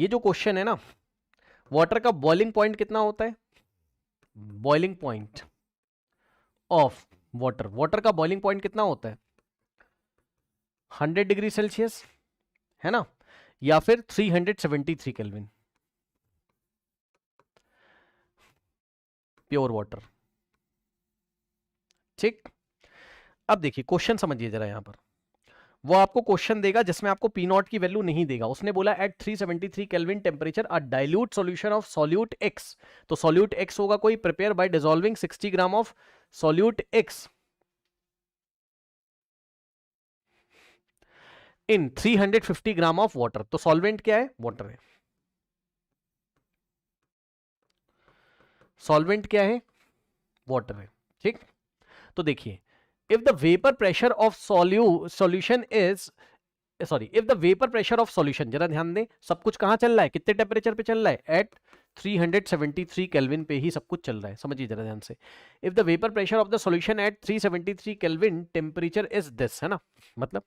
ये जो क्वेश्चन है ना, वाटर का बॉइलिंग पॉइंट कितना होता है? Boiling point of water, water का बॉइलिंग पॉइंट कितना होता है? 100 डिग्री सेल्सियस, है ना, या फिर 373 केल्विन, प्योर वाटर। ठीक, अब देखिए क्वेश्चन समझिए जरा। यहां पर वो आपको क्वेश्चन देगा जिसमें आपको पी नॉट की वैल्यू नहीं देगा। उसने बोला at 373 kelvin temperature a dilute solution of solute X. तो सॉल्यूट एक्स होगा कोई, prepare by dissolving 60 gram of solute X in 350 gram of water. तो सॉल्वेंट क्या है? वाटर है। सॉल्वेंट क्या है? वाटर है। ठीक, तो देखिए, if the vapour pressure of solution is, sorry, if the vapour pressure of solution, जरा ध्यान दें, सब कुछ कहां चल रहा है, कितने टेम्परेचर पे चल रहा है? एट 373 केल्विन पे ही सब कुछ चल रहा है। समझिए जरा ध्यान से, if the vapour pressure of the solution at 373 kelvin temperature is this, है ना, मतलब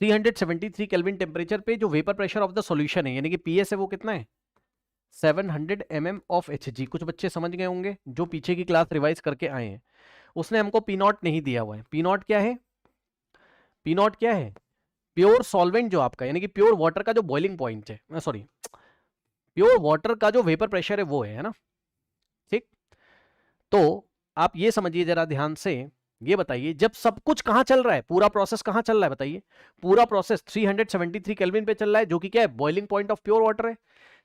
373 केल्विन टेम्परेचर पे जो vapour pressure of the solution है, यानी कि पीएस है, वो कितना है? 700 mm ऑफ एचजी। कुछ बच्चे समझ गए होंगे जो पीछे की क्लास रिवाइज करके आए हैं। उसने हमको पी नॉट नहीं दिया हुआ है। पी नॉट क्या है? पी नॉट क्या है? प्योर सॉल्वेंट जो आपका, यानी कि प्योर वाटर का जो बॉइलिंग पॉइंट है, सॉरी, प्योर वाटर का जो वेपर प्रेशर है वो है ना। ठीक, तो आप ये समझिए जरा ध्यान से, ये बताइए जब सब कुछ कहां चल रहा है, पूरा प्रोसेस कहां चल रहा है बताइए? पूरा प्रोसेस 373 केल्विन पे चल रहा है, जो कि क्या है? Boiling point of pure water है।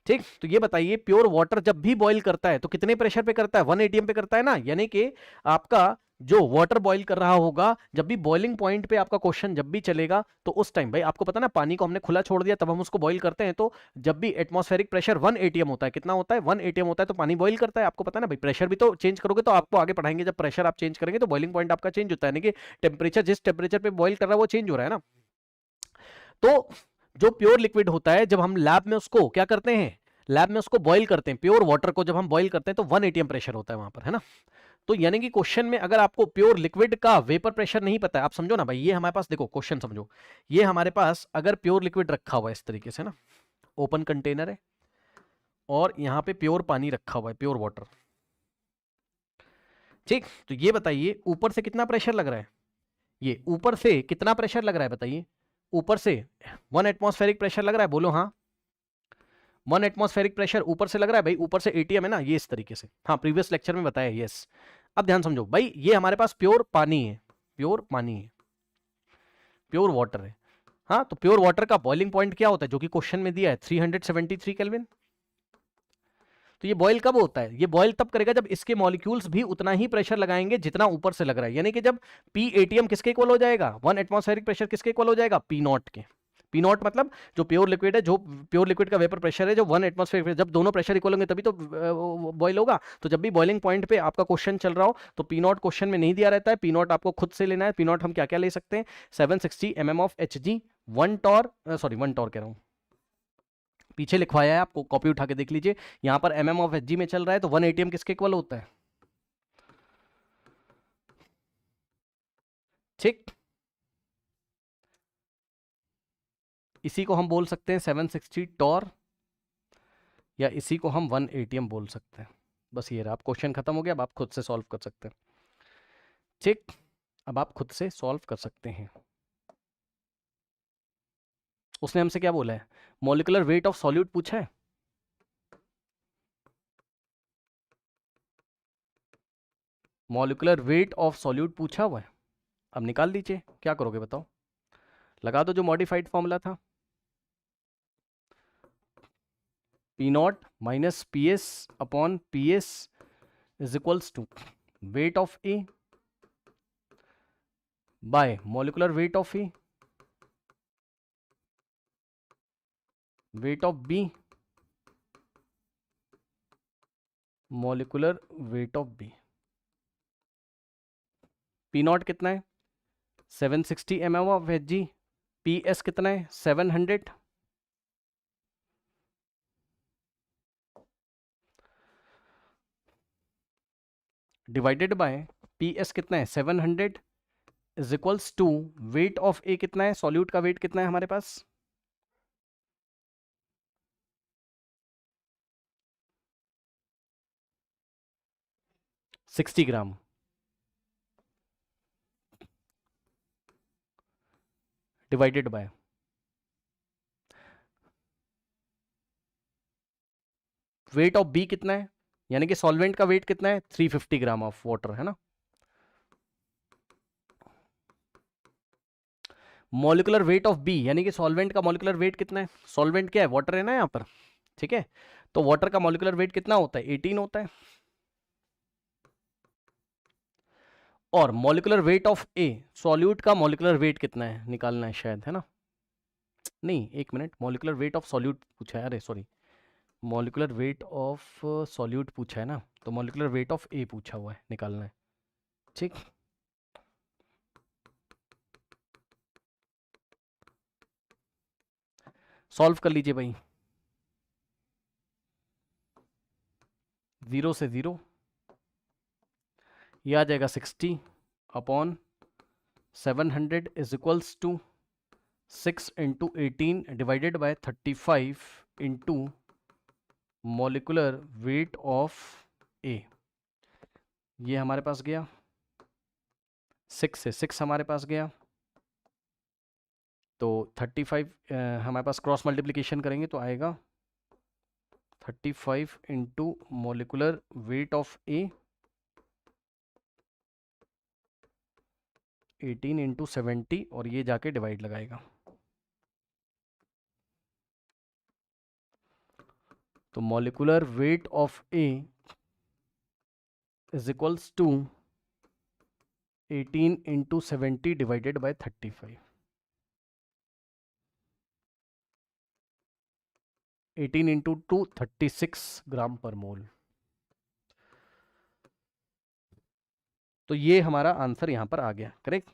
ठीक, तो ये बताइए प्योर वाटर जब भी बॉईल करता है तो कितने प्रेशर पे करता है? 1 एटीएम पे करता है ना। यानी कि आपका जो वाटर बॉईल कर रहा होगा, जब भी बॉइलिंग पॉइंट पे आपका क्वेश्चन जब भी चलेगा, तो उस टाइम भाई आपको पता ना, पानी को हमने खुला छोड़ दिया तब हम उसको बॉईल करते हैं, तो जब भी एटमॉस्फेरिक प्रेशर 1 एटीएम होता है, कितना होता है? 1 एटीएम होता है, तो पानी बॉईल करता है। आपको पता ना भाई, प्रेशर भी तो चेंज करोगे तो आपको आगे पढ़ाएंगे, जब प्रेशर आप चेंज करेंगे तो बॉइलिंग पॉइंट आपका चेंज होता है, यानी कि टेम्परेचर, जिस टेम्परेचर पे बॉईल कर रहा है वो चेंज हो रहा है ना। तो जो प्योर लिक्विड होता है, जब हम लैब में उसको क्या करते हैं, लैब में उसको बॉईल करते हैं, प्योर वाटर को जब हम बॉईल करते हैं तो 1 एटीएम प्रेशर होता है वहां पर, है ना। तो यानी कि क्वेश्चन में अगर आपको प्योर लिक्विड का वेपर प्रेशर नहीं पता है, आप समझो ना भाई, ये हमारे पास, देखो क्वेश्चन समझो, ये हमारे पास अगर प्योर लिक्विड रखा हुआ है इस तरीके से ना, ओपन कंटेनर है और यहां पे प्योर पानी रखा हुआ है, प्योर वाटर। ठीक, तो ये बताइए ऊपर से कितना प्रेशर लग रहा है? ये ऊपर से कितना प्रेशर लग रहा है बताइए? ऊपर से 1 एटमॉस्फेरिक प्रेशर लग रहा है, बोलो हाँ। 1 एटमॉस्फेरिक प्रेशर ऊपर से लग रहा है भाई, ऊपर से एटीएम है ना, ये इस तरीके से, हाँ प्रीवियस लेक्चर में बताया, यस। अब ध्यान समझो भाई, ये हमारे पास प्योर पानी है, प्योर पानी है, प्योर वाटर है। हाँ, तो प्योर वाटर का बॉइलिंग पॉइंट क्या होता है, जो कि क्वेश्चन में दिया है 373 केल्विन। तो ये बॉयल कब होता है? ये बॉयल तब करेगा जब इसके मॉलिक्यूल्स भी उतना ही प्रेशर लगाएंगे जितना ऊपर से लग रहा है, यानी कि जब पी एटीएम किसके इक्वल हो जाएगा? 1 एटमॉस्फेरिक प्रेशर किसके इक्वल हो जाएगा? पी नॉट के। पी नॉट मतलब जो प्योर लिक्विड है, जो प्योर लिक्विड का वेपर प्रेशर है, जो 1 एटमॉस्फेरिक, जब दोनों प्रेशर इक्वल होंगे तभी तो बॉयल होगा। तो जब भी बॉइलिंग पॉइंट पे आपका क्वेश्चन चल रहा हो तो पी नॉट क्वेश्चन में नहीं दिया रहता है, पी नॉट आपको खुद से लेना है। पी नॉट हम क्या क्या ले सकते हैं? 760 mm of H G, 1 torr, sorry 1 torr कह रहा हूँ, पीछे लिखवाया है, आपको कॉपी उठा के देख लीजिए। यहां पर एमएम ऑफ एचजी में चल रहा है, तो 1 एटीएम किसके इक्वल होता है? ठीक, इसी को हम बोल सकते हैं 760 टॉर, या इसी को हम 1 एटीएम बोल सकते हैं। बस ये रहा, आप क्वेश्चन खत्म हो गया, अब आप खुद से सॉल्व कर सकते हैं। ठीक, अब आप खुद से सॉल्व कर सकते हैं। उसने हमसे क्या बोला है? मॉलिक्यूलर वेट ऑफ सॉल्यूट पूछा है। मॉलिक्यूलर वेट ऑफ सॉल्यूट पूछा हुआ है। अब निकाल दीजिए, क्या करोगे बताओ? लगा दो जो मॉडिफाइड फॉर्मूला था, P naught minus P S upon P S is equals to weight of A by molecular weight of A, weight of B, molecular weight of B. P naught कितना है? 760 mm of H G. P S कितना है? 700। Divided by P S कितना है? 700 is equals to weight of A कितना है, solute का weight कितना है हमारे पास, 60 gram, divided by weight of B कितना है, यानी कि सॉल्वेंट का वेट कितना है, 350 ग्राम ऑफ वाटर, है ना। मॉलिकुलर वेट ऑफ बी यानी कि सॉल्वेंट का मॉलिकुलर वेट कितना है, सॉल्वेंट क्या है, वाटर है ना यहाँ पर, ठीक है। तो वाटर का मॉलिकुलर वेट कितना होता है, 18 होता है। और molecular weight of A, solute का मॉलिकुलर वेट कितना है निकालना है शायद, है ना। नहीं, एक minute, molecular weight of solute पूछा है, अरे sorry, molecular weight of solute पूछा है ना, तो मॉलिकुलर वेट ऑफ ए पूछा हुआ है, निकालना है, ठीक। सॉल्व कर लीजिए भाई, 0 से 0, ये आ जाएगा 60 upon 700 is equals to 6 into 18 divided by 35 into molecular weight of A. ये हमारे पास गया 6 से 6 हमारे पास गया, तो 35 हमारे पास क्रॉस मल्टीप्लिकेशन करेंगे तो आएगा 35 into molecular weight of A 18 into 70 और ये जाके डिवाइड लगाएगा, तो molecular weight of A is equals to 18 into 70 divided by 35, 18 into 2 36 gram per mole. तो ये हमारा आंसर यहां पर आ गया, करेक्ट।